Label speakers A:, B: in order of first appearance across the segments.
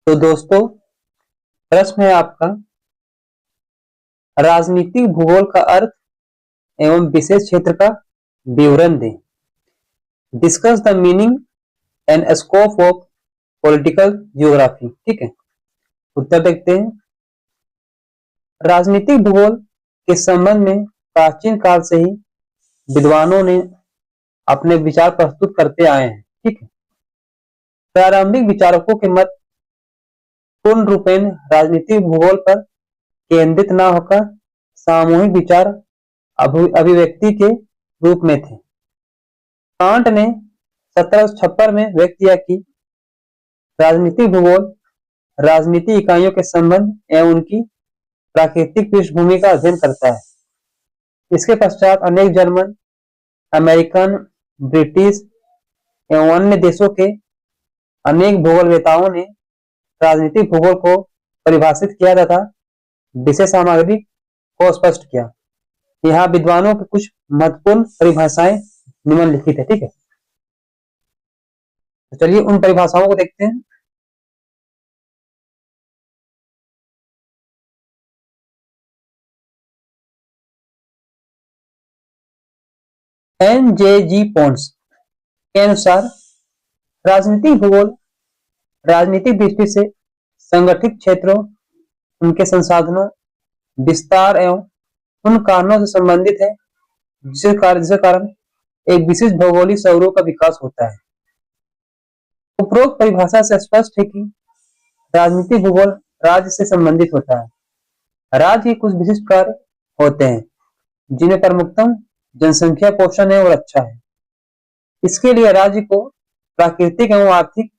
A: तो दोस्तों, प्रश्न है आपका, राजनीतिक भूगोल का अर्थ एवं विशेष क्षेत्र का विवरण दें। Discuss the meaning and scope of political geography. ठीक है, उत्तर देखते हैं। राजनीतिक भूगोल के संबंध में प्राचीन काल से ही विद्वानों ने अपने विचार प्रस्तुत करते आए हैं। ठीक है, प्रारंभिक विचारकों के मत पूर्ण रूपेण राजनीतिक भूगोल पर केंद्रित न होकर सामूहिक विचार अभिव्यक्ति के रूप में थे। कांट ने 1756 में व्यक्त किया कि राजनीतिक भूगोल राजनीतिक इकाइयों के संबंध एवं उनकी प्राकृतिक पृष्ठभूमि का अध्ययन करता है। इसके पश्चात अनेक जर्मन, अमेरिकन, ब्रिटिश एवं अन्य देशों के अनेक भूगोलवेताओं ने राजनीतिक भूगोल को परिभाषित किया तथा विषय सामग्री को स्पष्ट किया। यहाँ विद्वानों की कुछ महत्वपूर्ण परिभाषाएं निम्नलिखित है। ठीक है, तो चलिए उन परिभाषाओं को देखते हैं। NJG पोन्स के अनुसार राजनीतिक भूगोल राजनीतिक दृष्टि से संगठित क्षेत्रों, उनके संसाधनों, विस्तार एवं उन कारणों से संबंधित है जिसके कारण एक विशिष्ट भौगोलिक स्वरूप का विकास होता है। उपरोक्त परिभाषा से स्पष्ट है कि राजनीतिक भूगोल राज्य से संबंधित होता है। राज्य के कुछ विशिष्ट कार्य होते हैं जिनमें प्रमुखतम जनसंख्या पोषण है और अच्छा है। इसके लिए राज्य को प्राकृतिक एवं आर्थिक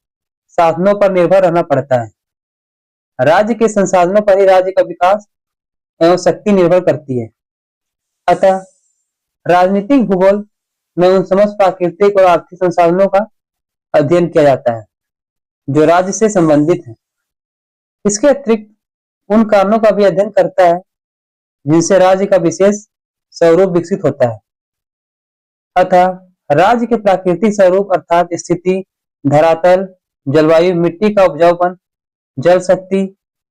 A: साधनों पर निर्भर रहना पड़ता है। राज्य के संसाधनों पर ही राज्य का विकास एवं शक्ति निर्भर करती है। अतः राजनीतिक भूगोल में उन समस्त प्राकृतिक और आर्थिक संसाधनों का अध्ययन किया जाता है जो राज्य से संबंधित है। इसके अतिरिक्त उन कारणों का भी अध्ययन करता है जिनसे राज्य का विशेष स्वरूप विकसित होता है। अतः राज्य के प्राकृतिक स्वरूप अर्थात स्थिति, धरातल, जलवायु, मिट्टी का उपजाऊपन, जल शक्ति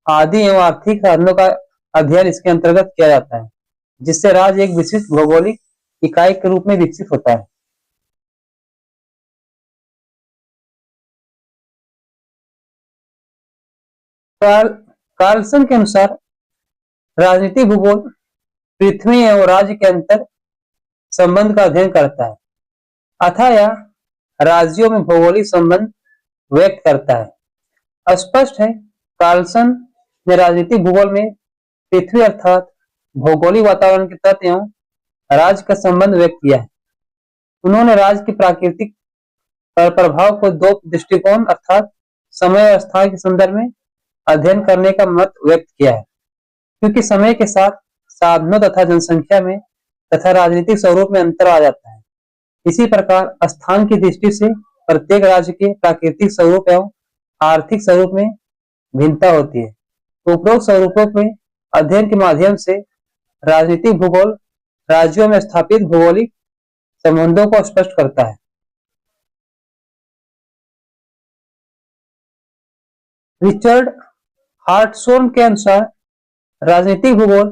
A: आदि एवं आर्थिक साधनों का अध्ययन इसके अंतर्गत किया जाता है, जिससे राज्य एक विशिष्ट भौगोलिक इकाई के रूप में विकसित होता है। कार्लसन के अनुसार राजनीतिक भूगोल पृथ्वी एवं राज्य के अंतर संबंध का अध्ययन करता है, अतः यह राज्यों में भौगोलिक संबंध व्यक्त करता है। स्पष्ट है, कार्लसन ने राजनीतिक भूगोल में पृथ्वी अर्थात भौगोलिक वातावरण के तत्व एवं राज्य का संबंध व्यक्त किया है। उन्होंने राज्य के प्राकृतिक प्रभाव को दो दृष्टिकोण अर्थात समय और स्थान के संदर्भ में अध्ययन करने का मत व्यक्त किया है, क्योंकि समय के साथ साधनों तथा जनसंख्या में तथा राजनीतिक स्वरूप में अंतर आ जाता है। इसी प्रकार स्थान की दृष्टि से प्रत्येक राज्य के प्राकृतिक स्वरूप एवं आर्थिक स्वरूप में भिन्नता होती है। उपरोक्त स्वरूपों में अध्ययन के माध्यम से राजनीतिक भूगोल राज्यों में स्थापित भौगोलिक संबंधों को स्पष्ट करता है। रिचर्ड हार्टसोन के अनुसार राजनीतिक भूगोल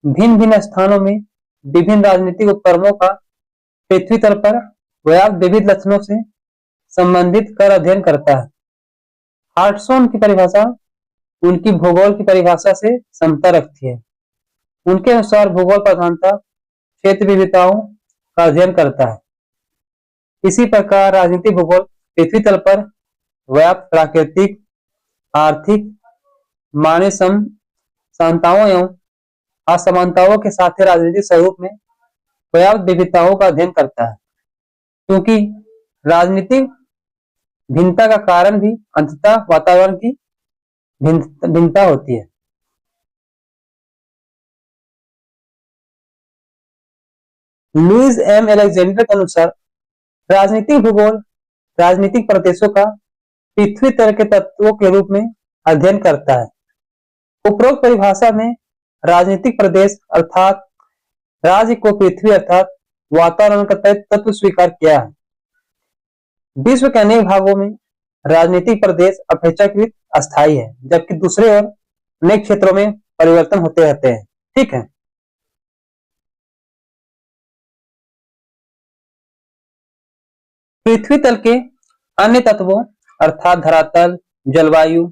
A: भिन्न भिन्न स्थानों में विभिन्न राजनीतिक उपक्रमों का पृथ्वी तल पर व्याप्त विविध लक्षणों से संबंधित कर अध्ययन करता है। हार्टसोन की परिभाषा उनकी भूगोल की परिभाषा से समता रखती है। उनके अनुसार भूगोल प्रधानता क्षेत्र विविधताओं का अध्ययन करता है। इसी प्रकार राजनीतिक भूगोल पृथ्वी तल पर व्याप्त प्राकृतिक, आर्थिक, मानवीय समानताओं एवं असमानताओं के साथ ही राजनीतिक स्वरूप में व्याप्त विविधताओं का अध्ययन करता है, क्योंकि राजनीतिक भिन्नता का कारण भी अंततः वातावरण की भिन्नता होती है। लुइस एम अलेक्जेंडर के अनुसार राजनीतिक भूगोल राजनीतिक प्रदेशों का पृथ्वी तल के तत्वों के रूप में अध्ययन करता है। उपरोक्त परिभाषा में राजनीतिक प्रदेश अर्थात राज्य को पृथ्वी अर्थात वातावरण का तत्व स्वीकार किया है। विश्व के अनेक भागों में राजनीतिक प्रदेश अपेक्षाकृत अस्थायी है, जबकि दूसरे ओर अनेक क्षेत्रों में परिवर्तन होते रहते हैं। ठीक है। पृथ्वी तल के अन्य तत्वों अर्थात धरातल, जलवायु,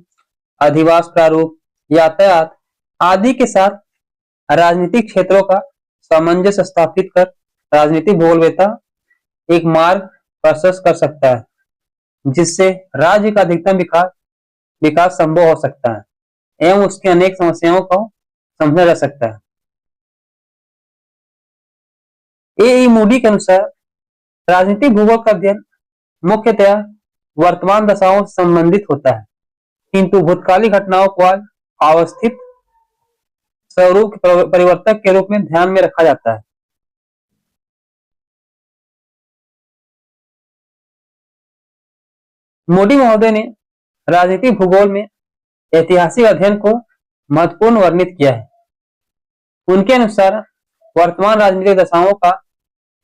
A: अधिवास प्रारूप, यातायात आदि के साथ राजनीतिक क्षेत्रों का सामंजस्य स्थापित कर राजनीतिक भूगोलवेत्ता एक मार्ग प्रशस्त कर सकता है, जिससे राज्य का अधिकतम विकास विकास संभव हो सकता है एवं उसकी अनेक समस्याओं को समझा जा सकता है। ए मूडी के अनुसार राजनीतिक भूगोल का अध्ययन मुख्यतया वर्तमान दशाओं से संबंधित होता है, किंतु भूतकालीन घटनाओं को आज अवस्थित स्वरूप परिवर्तक के रूप में ध्यान में रखा जाता है। मोडी महोदय ने राजनीतिक भूगोल में ऐतिहासिक अध्ययन को महत्वपूर्ण वर्णित किया है। उनके अनुसार वर्तमान राजनीतिक दशाओं का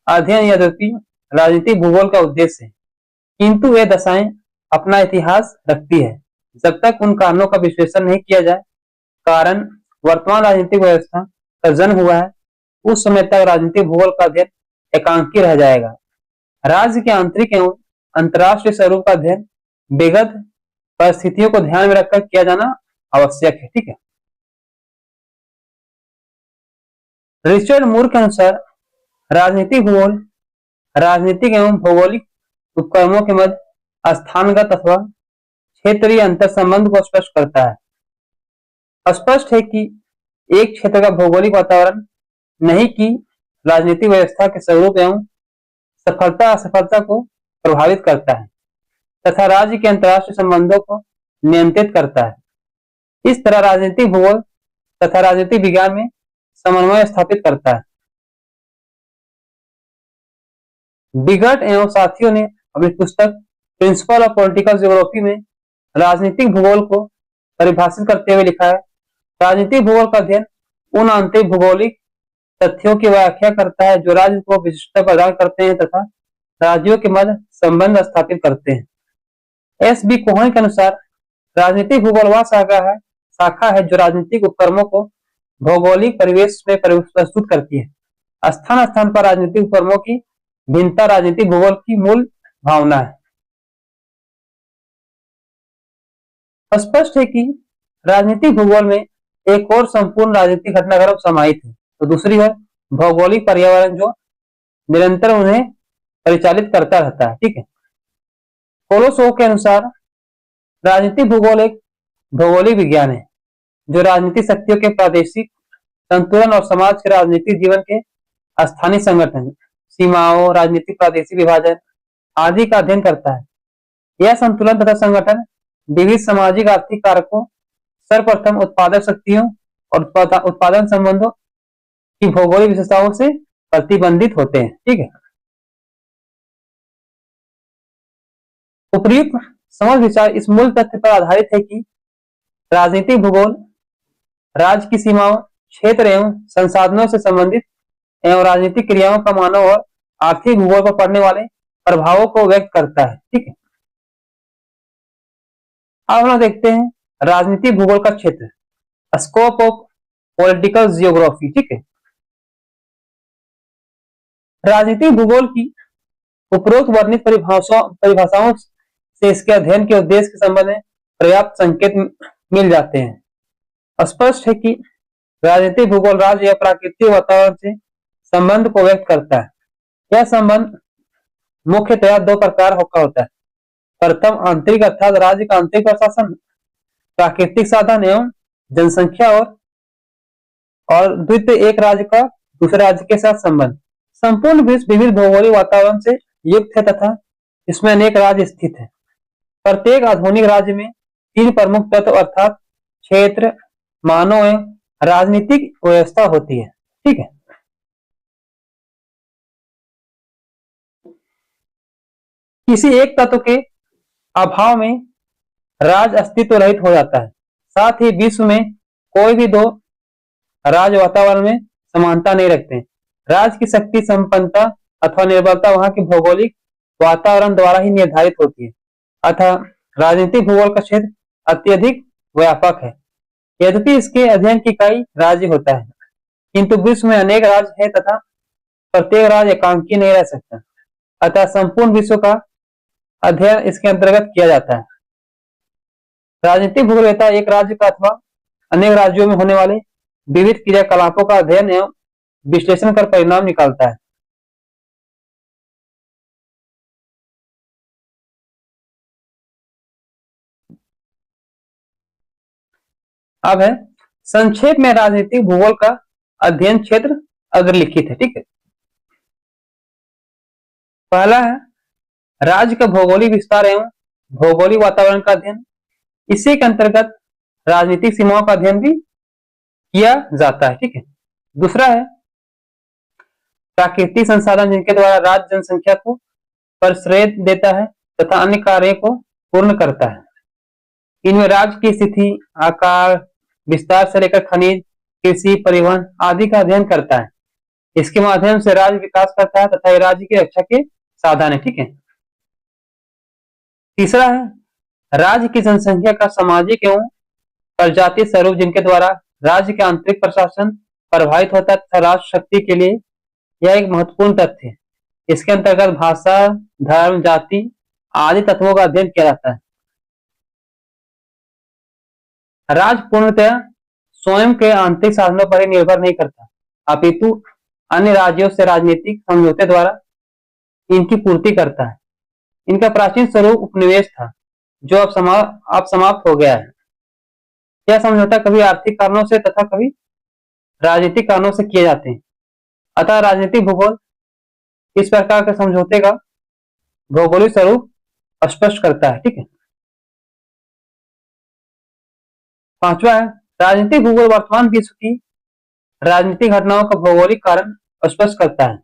A: अध्ययन यद्यपि राजनीतिक भूगोल का उद्देश्य है, किंतु वे दशाएं अपना इतिहास रखती है जब तक उन कारणों का विश्लेषण नहीं किया जाए। कारण वर्तमान राजनीतिक व्यवस्था का जन्म हुआ है, उस समय तक राजनीतिक भूगोल का अध्ययन एकांकी रह जाएगा। राज्य के आंतरिक एवं अंतरराष्ट्रीय स्वरूप का अध्ययन विगत परिस्थितियों को ध्यान में रखकर किया जाना आवश्यक है। ठीक है। रिचर्ड मूर के अनुसार राजनीतिक भूगोल राजनीतिक एवं भौगोलिक उपक्रमों के मध्य स्थानगत अथवा क्षेत्रीय अंतर संबंध को स्पष्ट करता है। स्पष्ट है कि एक क्षेत्र का भौगोलिक वातावरण नहीं कि राजनीतिक व्यवस्था के स्वरूप एवं सफलता असफलता को प्रभावित करता है तथा राज्य के अंतरराष्ट्रीय संबंधों को नियंत्रित करता है। इस तरह राजनीतिक भूगोल तथा राजनीतिक विज्ञान में समन्वय स्थापित करता है। बिगट एवं साथियों ने अपनी पुस्तक प्रिंसिपल ऑफ पॉलिटिकल ज्योग्राफी में राजनीतिक भूगोल को परिभाषित करते हुए लिखा है, राजनीतिक भूगोल का अध्ययन उन आंतरिक भौगोलिक तथ्यों की व्याख्या करता है जो राज्य को विशिष्टता प्रदान करते हैं तथा राज्यों के मध्य संबंध स्थापित करते हैं। एस बी कोहन के अनुसार राजनीतिक भूगोल वह शाखा है जो राजनीतिक उपक्रमों को भौगोलिक परिवेश में प्रस्तुत करती है। स्थान स्थान पर राजनीतिक उपक्रमों की भिन्नता राजनीतिक भूगोल की मूल भावना है। स्पष्ट है कि राजनीतिक भूगोल में एक और संपूर्ण राजनीतिक घटनाक्रम समाहित है, तो दूसरी है भौगोलिक पर्यावरण जो निरंतर उन्हें परिचालित करता रहता है। ठीक है। कोलोसोव के अनुसार राजनीतिक भूगोल एक भौगोलिक विज्ञान है जो राजनीतिक शक्तियों के प्रादेशिक संतुलन और समाज के राजनीतिक जीवन के स्थानीय संगठन, सीमाओं, राजनीतिक प्रादेशिक विभाजन आदि का अध्ययन करता है। यह संतुलन तथा संगठन विविध सामाजिक आर्थिक कारकों, सर्वप्रथम उत्पादक शक्तियों और उत्पादन संबंधों की भौगोलिक विशेषताओं से प्रतिबंधित होते हैं। ठीक है। उपयुक्त समझ विचार इस मूल तथ्य पर आधारित है कि राजनीतिक भूगोल राज्य की सीमाओं, क्षेत्र एवं संसाधनों से संबंधित एवं राजनीतिक क्रियाओं का मानव और आर्थिक भूगोल पर पड़ने वाले प्रभावों को व्यक्त करता है। ठीक है। अब हम देखते हैं राजनीतिक भूगोल का क्षेत्र, स्कोप ऑफ पॉलिटिकल जियोग्राफी। ठीक है। राजनीतिक भूगोल की उपरोक्त वर्णित परिभाषाओं से इसके अध्ययन के उद्देश्य के संबंध में पर्याप्त संकेत मिल जाते हैं। स्पष्ट है कि राजनीतिक भूगोल राज्य या प्राकृतिक वातावरण से संबंध को व्यक्त करता है। यह संबंध मुख्यतया दो प्रकार का होता है। प्रथम आंतरिक अर्थात राज्य का आंतरिक प्रशासन, प्राकृतिक साधन एवं जनसंख्या और द्वितीय एक राज्य का दूसरे राज्य के साथ संबंध। संपूर्ण विश्व विविध भौगोलिक वातावरण से युक्त है तथा इसमें अनेक राज्य स्थित है। प्रत्येक आधुनिक राज्य में तीन प्रमुख तत्व अर्थात क्षेत्र, मानव एवं राजनीतिक व्यवस्था होती है। ठीक है। किसी एक तत्व के अभाव में राज्य अस्तित्व रहित हो जाता है। साथ ही विश्व में कोई भी दो राज्य वातावरण में समानता नहीं रखते। राज्य की शक्ति, संपन्नता अथवा निर्बलता वहां के भौगोलिक वातावरण द्वारा ही निर्धारित होती है। अतः राजनीतिक भूगोल का क्षेत्र अत्यधिक व्यापक है। यद्यपि इसके अध्ययन की इकाई राज्य होता है, किंतु विश्व में अनेक राज्य है तथा प्रत्येक राज्य एकांकी नहीं रह सकता। अतः संपूर्ण विश्व का अध्ययन इसके अंतर्गत किया जाता है। राजनीतिक भूगोलवेत्ता एक राज्य का अथवा अनेक राज्यों में होने वाले विविध क्रियाकलापों का अध्ययन एवं विश्लेषण कर परिणाम निकालता है। अब है संक्षेप में राजनीतिक भूगोल का अध्ययन क्षेत्र अग्रलिखित है। ठीक है, पहला है राज्य का भौगोलिक विस्तार एवं भौगोलिक वातावरण का अध्ययन। इसी के अंतर्गत राजनीतिक सीमाओं का अध्ययन भी किया जाता है। ठीक है, दूसरा है प्राकृतिक संसाधन जिनके द्वारा राज्य जनसंख्या को प्रश्रय देता है तथा अन्य कार्यों को पूर्ण करता है। इनमें राज्य की स्थिति, आकार, विस्तार से लेकर खनिज, कृषि, परिवहन आदि का अध्ययन करता है। इसके माध्यम से राज्य विकास करता है तथा राज्य की रक्षा के साधन है। ठीक है, तीसरा है राज्य की जनसंख्या का सामाजिक एवं प्रजातीय स्वरूप जिनके द्वारा राज्य के आंतरिक प्रशासन प्रभावित होता है तथा राष्ट्र शक्ति के लिए यह एक महत्वपूर्ण तथ्य है। इसके अंतर्गत भाषा, धर्म, जाति आदि तत्वों का अध्ययन किया जाता है। राज्य पूर्णतः स्वयं के आंतरिक साधनों पर ही निर्भर नहीं करता, अपितु अन्य राज्यों से राजनीतिक समझौते द्वारा इनकी पूर्ति करता है। इनका प्राचीन स्वरूप उपनिवेश था, जो अब समाप्त हो गया है। यह समझौता कभी आर्थिक कारणों से तथा कभी राजनीतिक कारणों से किए जाते हैं। अतः राजनीतिक भूगोल इस प्रकार के समझौते का भौगोलिक स्वरूप स्पष्ट करता है। ठीक है, पांचवा है राजनीतिक भूगोल वर्तमान विश्व की राजनीतिक घटनाओं का भौगोलिक कारण स्पष्ट करता है।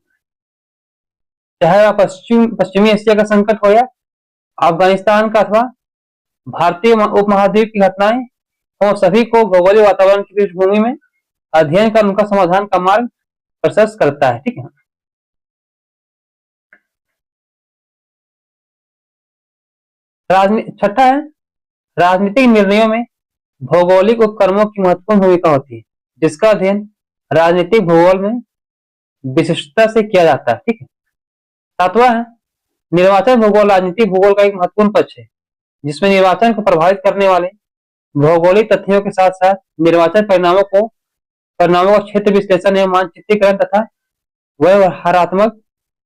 A: चाहे वह पश्चिमी एशिया का संकट हो या अफगानिस्तान का अथवा भारतीय उपमहाद्वीप की घटनाएं हो, सभी को भौगोलिक वातावरण की पृष्ठभूमि में अध्ययन कर उनका समाधान का मार्ग प्रशस्त करता है। ठीक है, छठा है राजनीतिक निर्णयों में भौगोलिक उपक्रमों की महत्वपूर्ण भूमिका होती है, जिसका अध्ययन राजनीतिक भूगोल में विशिष्टता से किया जाता है। ठीक है, सातवां है निर्वाचन भूगोल राजनीतिक भूगोल का एक महत्वपूर्ण पक्ष है, जिसमें निर्वाचन को प्रभावित करने वाले भौगोलिक तथ्यों के साथ साथ निर्वाचन परिणामों का क्षेत्र विश्लेषण एवं मानचित्रीकरण तथा व्यवहारात्मक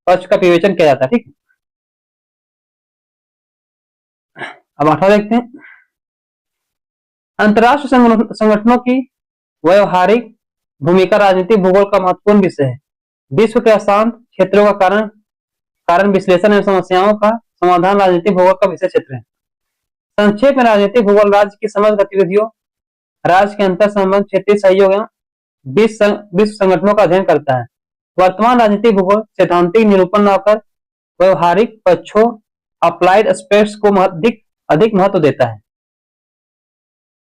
A: पक्ष का विवेचन किया जाता है। ठीक है, अब 8वां देखते हैं अंतरराष्ट्रीय संगठनों की व्यवहारिक भूमिका राजनीतिक भूगोल का महत्वपूर्ण विषय है। विश्व के अशांत क्षेत्रों का कारण विश्लेषण एवं समस्याओं का समाधान राजनीतिक भूगोल का विषय क्षेत्र है। संक्षेप में राजनीतिक भूगोल राज्य की समग्र गतिविधियों, राज्य के अंतर संबंध, क्षेत्रीय सहयोग एवं विश्व संगठनों का अध्ययन करता है। वर्तमान राजनीतिक भूगोल सैद्धांतिक निरूपण न होकर व्यवहारिक पक्षों, अप्लाइड एस्पेक्ट्स को अधिक महत्व देता है।